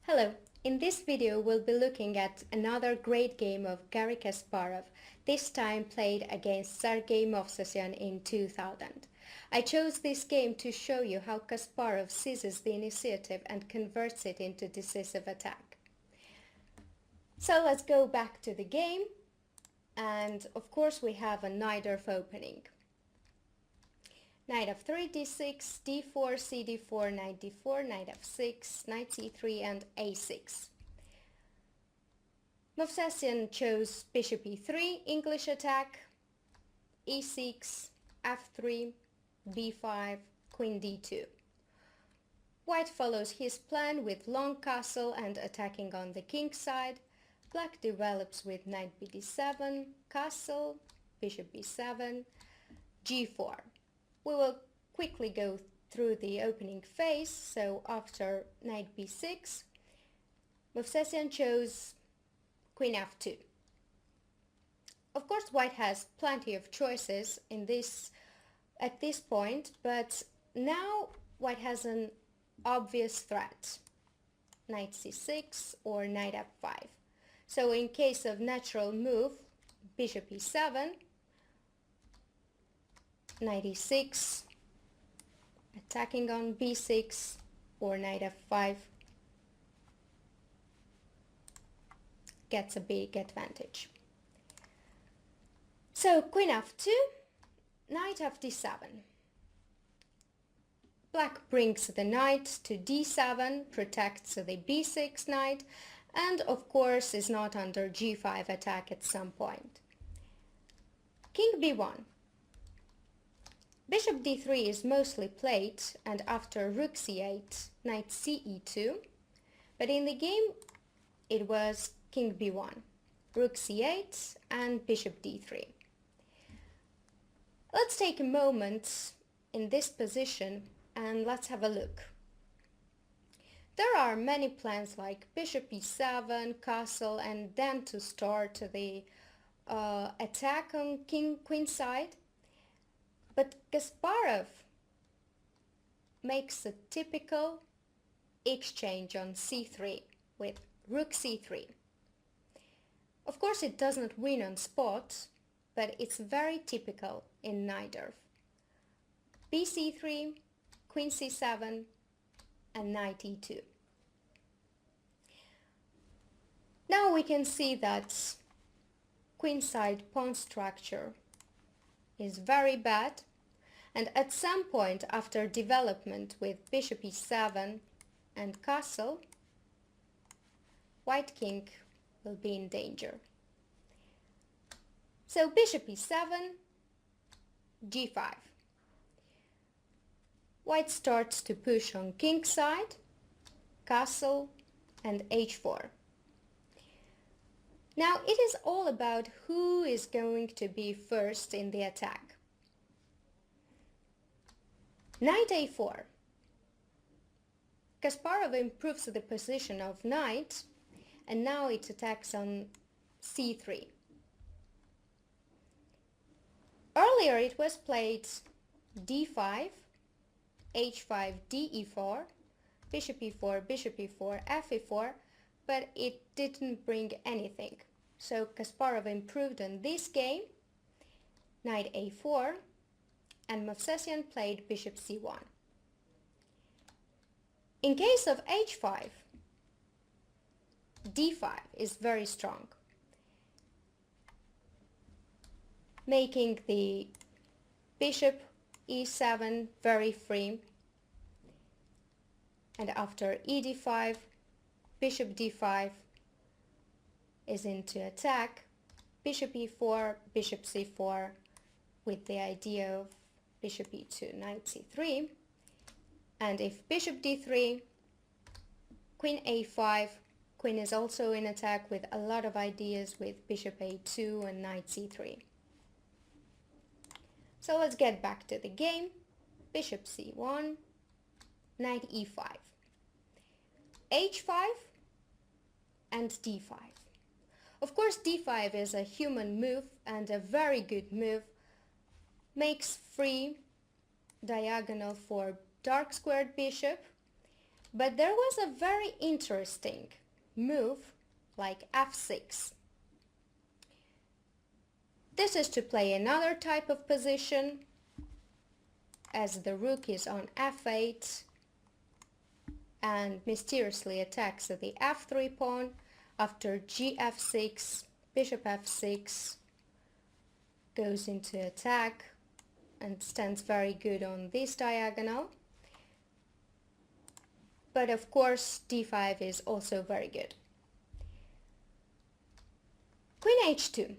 Hello, in this video we'll be looking at another great game of Garry Kasparov, this time played against Sergei Movsesian in 2000. I chose this game to show you how Kasparov seizes the initiative and converts it into decisive attack. So let's go back to the game, and of course we have a Najdorf opening. Knight f3, d6, d4, cd4, knight d4, knight f6, knight c3 and a6. Movsesian chose bishop e3, English attack, e6, f3, b5, queen d2. White follows his plan with long castle and attacking on the king side. Black develops with knight bd7, castle, bishop b7, g4. We will quickly go through the opening phase. So after knight b6, Movsesian chose queen f2. Of course, white has plenty of choices at this point, but now white has an obvious threat, knight c6 or knight f5. So in case of natural move, bishop e7, knight e6, attacking on b6 or knight f5 gets a big advantage. So queen f2, knight fd7. Black brings the knight to d7, protects the b6 knight, and of course is not under g5 attack at some point. King b1. Bishop d3 is mostly played, and after rook c8, knight ce2, but in the game it was king b1, rook c8 and bishop d3. Let's take a moment in this position and let's have a look. There are many plans like bishop e7, castle, and then to start the attack on queen side. But Kasparov makes a typical exchange on c3 with rook c3. Of course it doesn't win on spot, but it's very typical in Najdorf. bc3, queen c7 and knight e2. Now we can see that queenside pawn structure is very bad, and at some point after development with bishop e7 and castle, white king will be in danger. So bishop e7, g5. White starts to push on king side, castle and h4. Now it is all about who is going to be first in the attack. Knight a4. Kasparov improves the position of knight, and now it attacks on c3. Earlier it was played d5, h5, de4, bishop e4, f e4, but it didn't bring anything. So Kasparov improved on this game, knight a4, and Movsesian played bishop c1. In case of h5, d5 is very strong, making the bishop e7 very free, and after e d5, bishop d5 is into attack, bishop e4, bishop c4, with the idea of bishop e2, knight c3, and if bishop d3, queen a5, queen is also in attack with a lot of ideas with bishop a2 and knight c3. So let's get back to the game. Bishop c1, knight e5, h5 and d5. Of course d5 is a human move and a very good move, makes free diagonal for dark squared bishop, But there was a very interesting move like f6. This is to play another type of position, as the rook is on f8 and mysteriously attacks the f3 pawn. After gf6, bishop f6 goes into attack and stands very good on this diagonal. But of course d5 is also very good. Queen h2.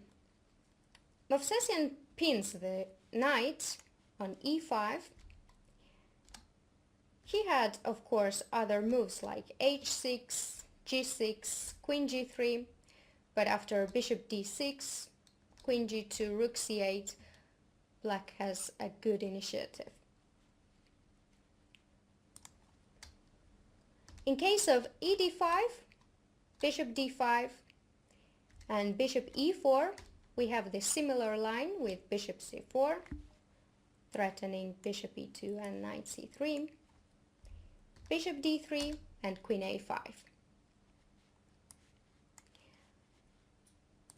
Movsesian pins the knight on e5. He had, of course, other moves like h6, g6, queen g3, but after bishop d6, queen g2, rook c8, black has a good initiative. In case of e d5, bishop d5, and bishop e4, we have the similar line with bishop c4, threatening bishop e2 and knight c3, bishop d3, and queen a5.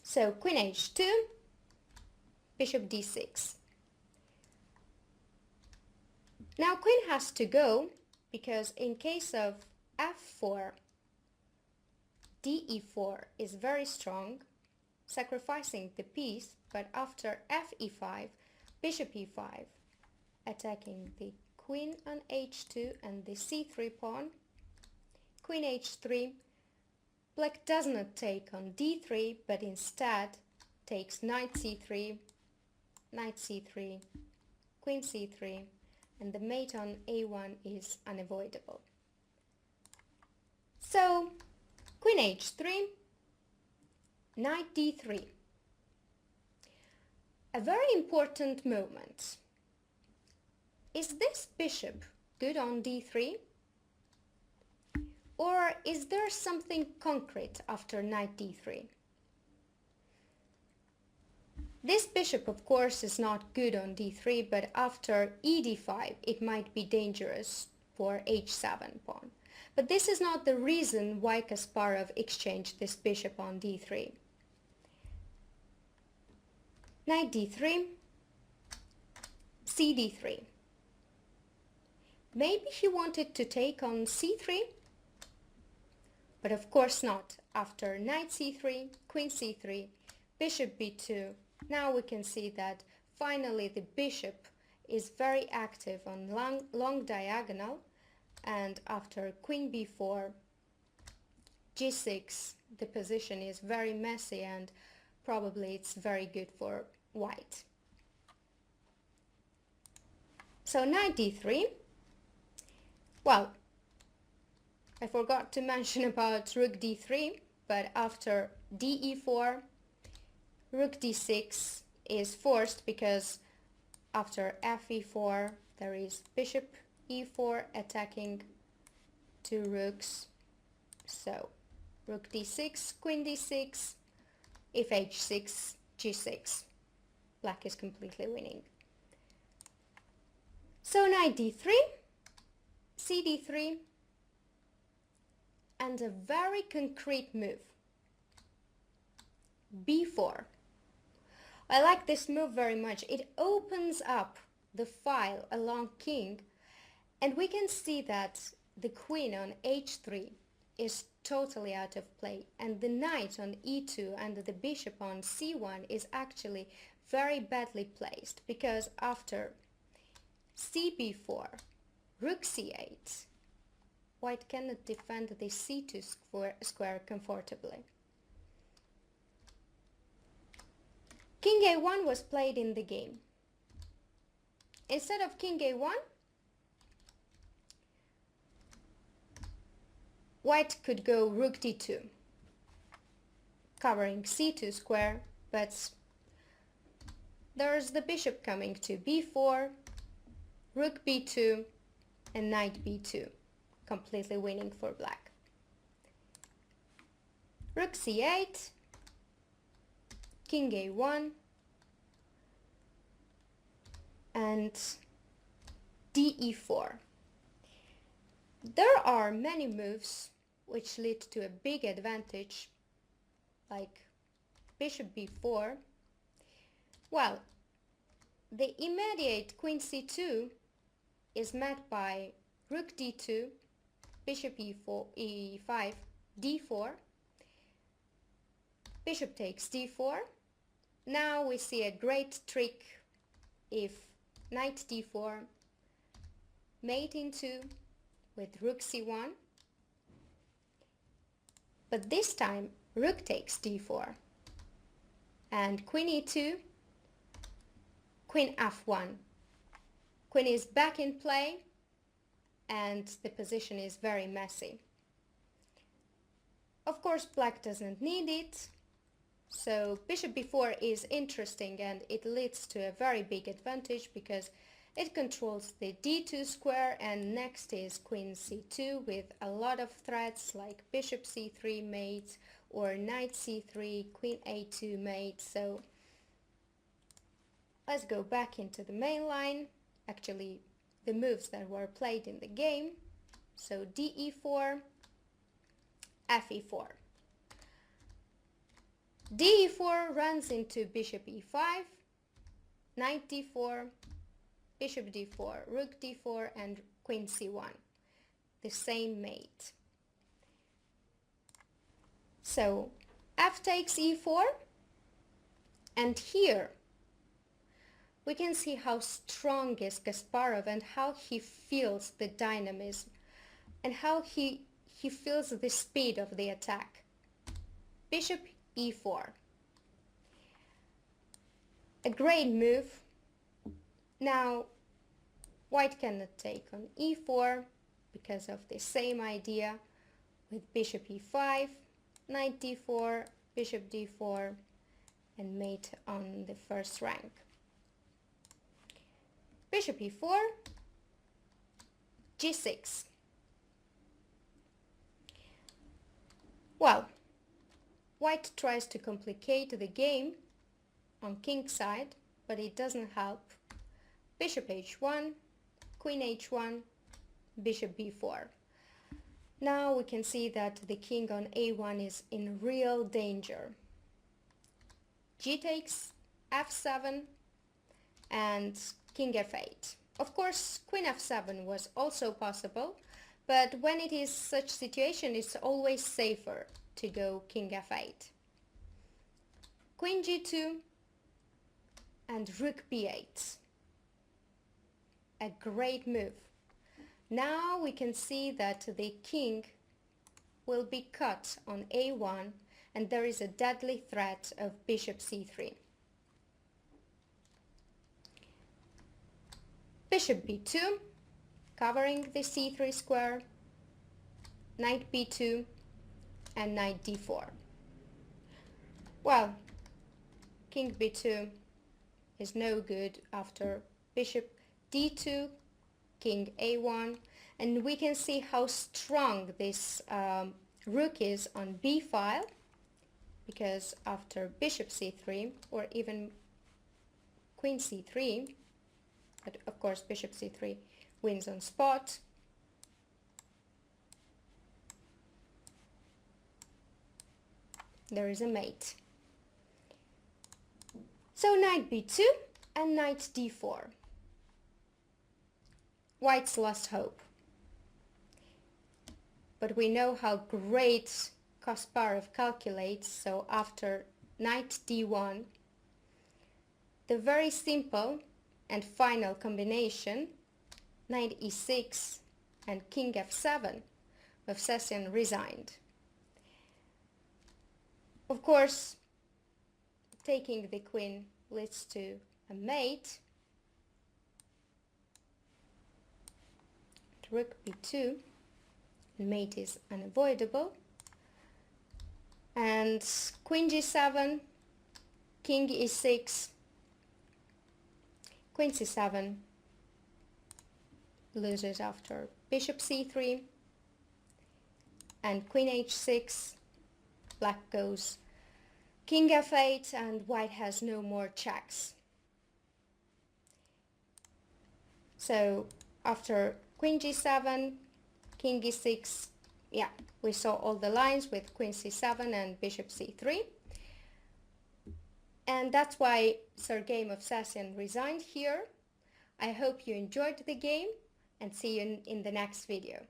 So queen h2, bishop d6. Now queen has to go, because in case of f4, de4 is very strong, sacrificing the piece, but after fe5, bishop e5, attacking the queen on h2 and the c3 pawn, queen h3, black does not take on d3, but instead takes knight c3, queen c3, and the mate on a1 is unavoidable. So, queen h3, knight d3. A very important moment. Is this bishop good on d3? Or is there something concrete after knight d3? This bishop, of course, is not good on d3, but after e d5 it might be dangerous for h7 pawn. But this is not the reason why Kasparov exchanged this bishop on d3. Knight d3, cd3. Maybe he wanted to take on c3, but of course not. After knight c3, queen c3, bishop b2, now we can see that finally the bishop is very active on long diagonal, and after queen b4, g6, the position is very messy and probably it's very good for white. So knight d3. Well, I forgot to mention about rook d3, but after de4, rook d6 is forced because after fe4 there is bishop e4 attacking two rooks. So rook d6, queen d6, if h6, g6. Black is completely winning. So knight d3, cd3, and a very concrete move, b4. I like this move very much. It opens up the file along king, and we can see that the queen on h3 is totally out of play, and the knight on e2 and the bishop on c1 is actually very badly placed, because after cb4, rook c8, white cannot defend the c2 square comfortably. King a1 was played in the game. Instead of king a1, white could go rook d2, covering c2 square, but there's the bishop coming to b4, rook b2, and knight b2, completely winning for black. Rook c8, king a1, and de4. There are many moves which lead to a big advantage, like bishop b4. Well, the immediate queen c2 is met by rook d2, bishop e4, e5, d4, bishop takes d4. Now we see a great trick if knight d4, mate in 2 with rook c1, but this time rook takes d4 and queen e2, queen f1. Queen is back in play and the position is very messy. Of course, black doesn't need it, so bishop b4 is interesting and it leads to a very big advantage because it controls the d2 square, and next is queen c2 with a lot of threats like bishop c3 mate or knight c3, queen a2 mate. So let's go back into the main line, actually the moves that were played in the game. So de4, fe4. de4 runs into bishop e5, knight d4, bishop d4, rook d4, and queen c1, the same mate. So f takes e4, and here we can see how strong is Kasparov and how he feels the dynamism and how he feels the speed of the attack. Bishop e4. A great move. Now, white cannot take on e4 because of the same idea with bishop e5, knight d4, bishop d4, and mate on the first rank. Bishop e4, g6. Well, white tries to complicate the game on king side, but it doesn't help. Bishop h1, queen h1, bishop b4. Now we can see that the king on a1 is in real danger. G takes f7 and king f8. Of course, queen f7 was also possible, but when it is such situation, it's always safer to go king f8. Queen g2 and rook b8. A great move. Now we can see that the king will be cut on a1 and there is a deadly threat of bishop c3. Bishop b2, covering the c3 square, knight b2, and knight d4. Well, king b2 is no good after bishop d2, king a1, and we can see how strong this rook is on b file, because after bishop c3 or even queen c3, but of course bishop c3 wins on spot, there is a mate. So knight b2 and knight d4. White's lost hope. But we know how great Kasparov calculates, so after knight d1, the very simple and final combination, knight e6 and king f7, Movsesian resigned. Of course, taking the queen leads to a mate. Rook b2, mate is unavoidable, and queen g7, king e6, queen c7 loses after bishop c3, and queen h6, black goes king f8, and white has no more checks. So after queen g7, king e6. Yeah, we saw all the lines with queen c7 and bishop c3. And that's why Sergei Movsesian resigned here. I hope you enjoyed the game and see you in the next video.